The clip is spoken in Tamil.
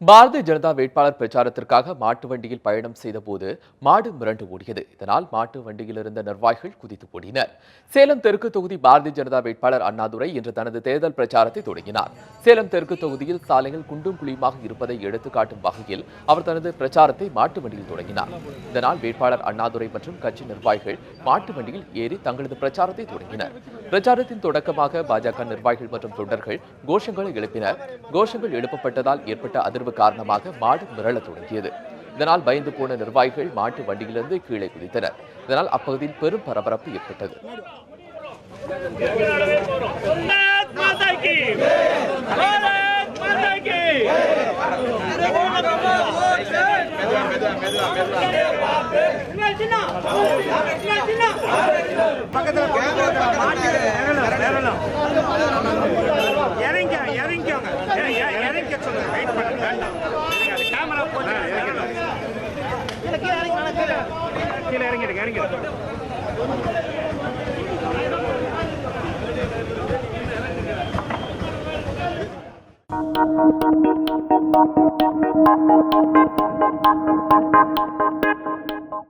பாரதிய ஜனதா வேட்பாளர் பிரச்சாரத்திற்காக மாட்டு வண்டியில் பயணம் செய்தபோது மாடு மிரண்டு ஓடியது. இதனால் மாட்டு வண்டியில் இருந்த நிர்வாகிகள் குதித்து ஓடினர். சேலம் தெற்கு தொகுதி பாரதிய ஜனதா வேட்பாளர் அண்ணாதுரை இன்று தனது தேர்தல் பிரச்சாரத்தை தொடங்கினார். சேலம் தெற்கு தொகுதியில் சாலைகள் குண்டும் குழியுமாக இருப்பதை எடுத்துக்காட்டும் வகையில் அவர் தனது பிரச்சாரத்தை மாட்டு வண்டியில் தொடங்கினார். இதனால் வேட்பாளர் அண்ணாதுரை மற்றும் கட்சி நிர்வாகிகள் மாட்டு வண்டியில் ஏறி தங்களது பிரச்சாரத்தை தொடங்கினர். பிரச்சாரத்தின் தொடக்கமாக பாஜக நிர்வாகிகள் மற்றும் தொண்டர்கள் கோஷங்களை எழுப்பினர். கோஷங்கள் எழுப்பப்பட்டதால் ஏற்பட்ட அதிர்வு காரணமாக மாடு மிரளத் தொடங்கியது. இதனால் பயந்து போன நிர்வாகிகள் மாட்டு வண்டியிலிருந்து கீழே குதித்தனர். இதனால் அப்பகுதியில் பெரும் பரபரப்பு ஏற்பட்டது. இறங்கி